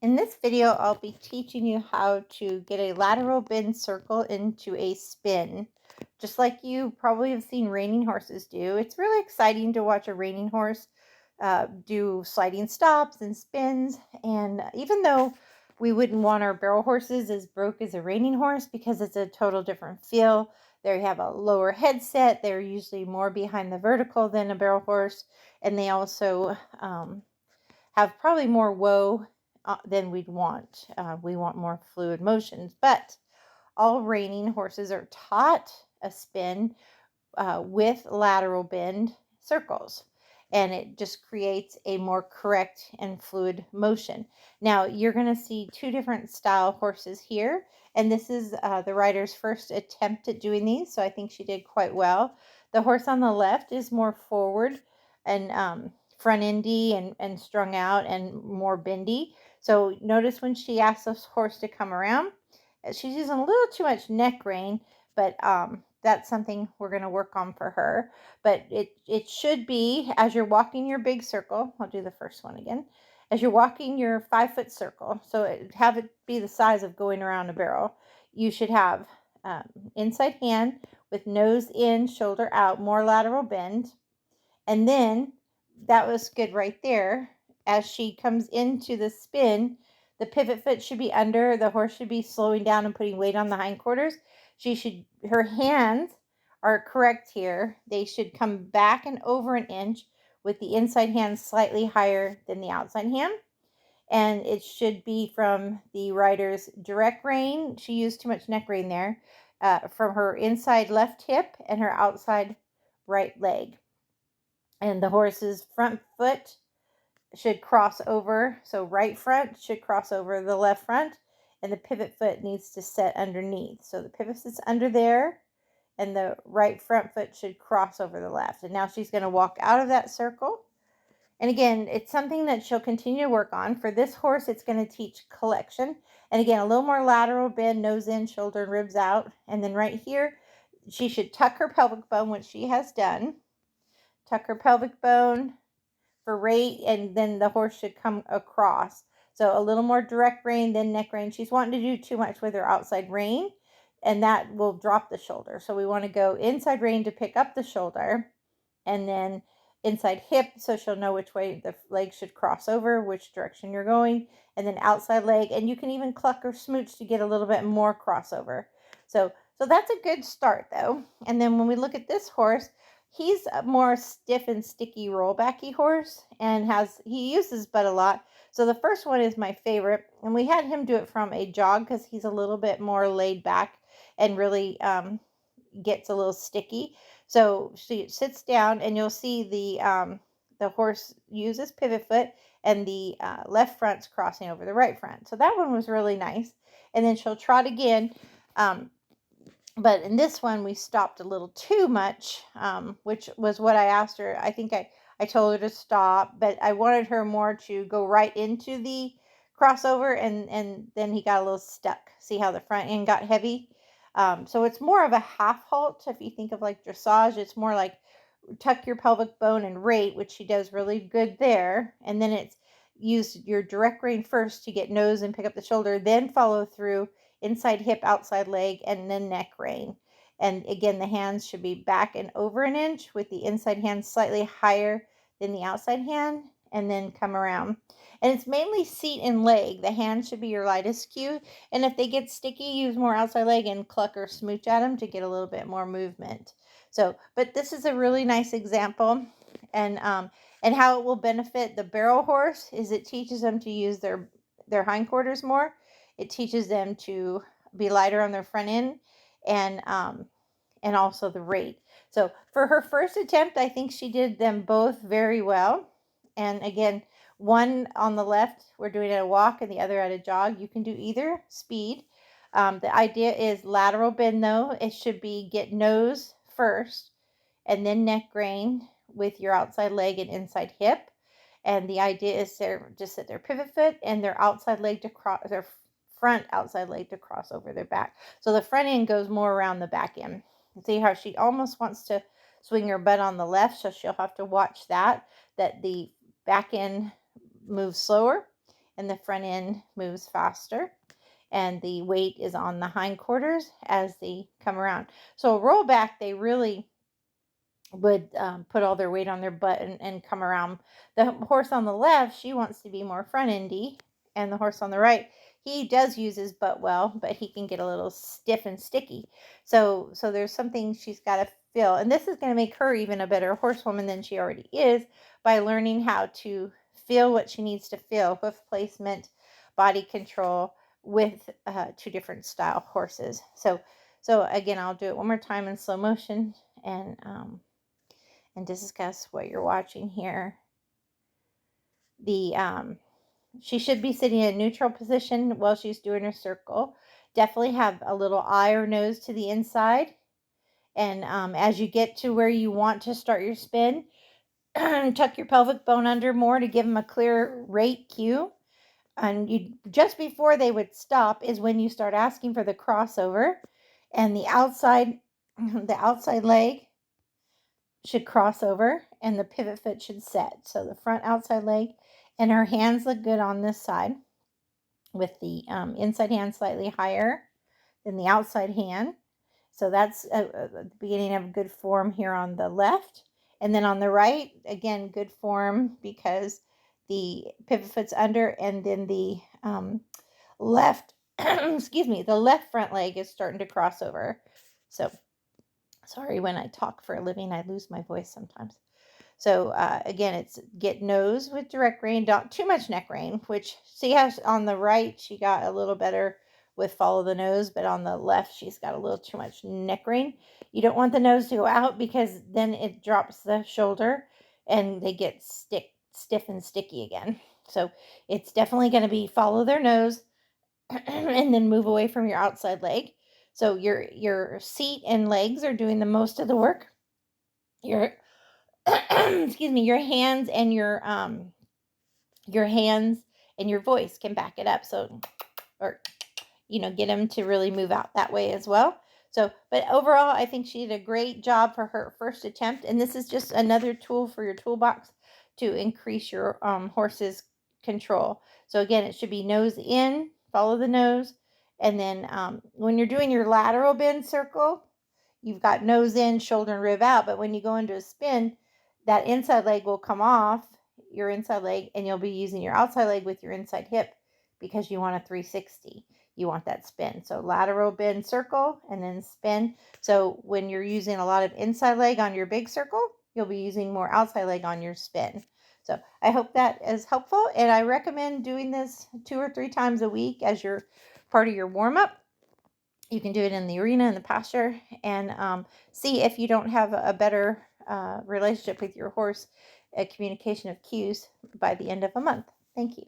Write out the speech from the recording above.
In this video, I'll be teaching you how to get a lateral bend circle into a spin, just like you probably have seen reining horses do. It's really exciting to watch a reining horse do sliding stops and spins. And even though we wouldn't want our barrel horses as broke as a reining horse because it's a total different feel, they have a lower headset. They're usually more behind the vertical than a barrel horse, and they also have probably more woe than we'd want. We want more fluid motions, but all reining horses are taught a spin with lateral bend circles, and it just creates a more correct and fluid motion. Now you're going to see two different style horses here, and this is the rider's first attempt at doing these, so I think she did quite well. The horse on the left is more forward and front endy and strung out and more bendy. So notice when she asks this horse to come around, she's using a little too much neck rein, but that's something we're going to work on for her. But it should be, as you're walking your big circle, I'll do the first one again, as you're walking your 5-foot circle, so have it be the size of going around a barrel, you should have inside hand with nose in, shoulder out, more lateral bend. And then that was good right there. As she comes into the spin, the pivot foot should be under. The horse should be slowing down and putting weight on the hindquarters. Her hands are correct here. They should come back and over an inch with the inside hand slightly higher than the outside hand. And it should be from the rider's direct rein. She used too much neck rein there. From her inside left hip and her outside right leg. And the horse's front foot should cross over. So right front should cross over the left front, and the pivot foot needs to set underneath. So the pivot sits under there, and the right front foot should cross over the left. And now she's going to walk out of that circle. And again, it's something that she'll continue to work on. For this horse, it's going to teach collection. And again, a little more lateral bend, nose in, shoulder and ribs out. And then right here, she should tuck her pelvic bone, which she has done. Tuck her pelvic bone for rate, and then the horse should come across. So a little more direct rein, then neck rein. She's wanting to do too much with her outside rein, and that will drop the shoulder. So we want to go inside rein to pick up the shoulder, and then inside hip, so she'll know which way the leg should cross over, which direction you're going, and then outside leg. And you can even cluck or smooch to get a little bit more crossover. So that's a good start though. And then when we look at this horse, he's a more stiff and sticky rollbacky horse, and he uses butt a lot. So the first one is my favorite, and we had him do it from a jog because he's a little bit more laid back and really gets a little sticky. So she sits down, and you'll see the horse uses pivot foot, and the left front's crossing over the right front. So that one was really nice. And then she'll trot again. But in this one, we stopped a little too much, which was what I asked her. I think I told her to stop, but I wanted her more to go right into the crossover, and then he got a little stuck. See how the front end got heavy? So it's more of a half halt. If you think of like dressage, it's more like tuck your pelvic bone and rate, which she does really good there. And then it's use your direct rein first to get nose and pick up the shoulder, then follow through inside hip, outside leg, and then neck rein. And again, the hands should be back and over an inch with the inside hand slightly higher than the outside hand, and then come around. And it's mainly seat and leg. The hand should be your lightest cue. And if they get sticky, use more outside leg and cluck or smooch at them to get a little bit more movement. So, but this is a really nice example. And how it will benefit the barrel horse is it teaches them to use their hindquarters more. It teaches them to be lighter on their front end, and also the rate. So for her first attempt, I think she did them both very well. And again, one on the left, we're doing at a walk, and the other at a jog. You can do either speed. The idea is lateral bend though. It should be get nose first, and then neck rein with your outside leg and inside hip. And the idea is they're just at their pivot foot and their outside leg to cross, their front outside leg to cross over their back. So the front end goes more around the back end. See how she almost wants to swing her butt on the left, so she'll have to watch that the back end moves slower. and the front end moves faster. And the weight is on the hindquarters as they come around. So a rollback, they really would put all their weight on their butt and come around. The horse on the left, she wants to be more front endy, and the horse on the right, he does use his butt well, but he can get a little stiff and sticky. So there's something she's got to feel, and this is going to make her even a better horsewoman than she already is by learning how to feel what she needs to feel, hoof placement, body control with two different style horses. So again, I'll do it one more time in slow motion and discuss what you're watching here. She should be sitting in a neutral position while she's doing her circle. Definitely have a little eye or nose to the inside. And as you get to where you want to start your spin, tuck your pelvic bone under more to give them a clear rate cue. And you just before they would stop is when you start asking for the crossover, and the outside leg should cross over and the pivot foot should set. So the front outside leg, and her hands look good on this side with the inside hand slightly higher than the outside hand. So that's the beginning of good form here on the left. And then on the right, again, good form because the pivot foot's under, and then the left, excuse me, the left front leg is starting to cross over. So sorry, when I talk for a living, I lose my voice sometimes. So again, it's get nose with direct rein, not too much neck rein, which see how on the right, she got a little better with follow the nose, but on the left, she's got a little too much neck rein. You don't want the nose to go out because then it drops the shoulder and they get stiff and sticky again. So it's definitely going to be follow their nose and then move away from your outside leg. So your seat and legs are doing the most of the work. Your excuse me, your hands and your hands and your voice can back it up. So, or get them to really move out that way as well. So, but overall, I think she did a great job for her first attempt. And this is just another tool for your toolbox to increase your horse's control. So again, it should be nose in, follow the nose. And then when you're doing your lateral bend circle, you've got nose in, shoulder and rib out. But when you go into a spin, that inside leg will come off your inside leg, and you'll be using your outside leg with your inside hip because you want a 360. You want that spin. So lateral bend circle and then spin. So when you're using a lot of inside leg on your big circle, you'll be using more outside leg on your spin. So I hope that is helpful. And I recommend doing this 2 or 3 times a week as your part of your warm up. You can do it in the arena, in the pasture, and see if you don't have a better relationship with your horse, a communication of cues by the end of a month. Thank you.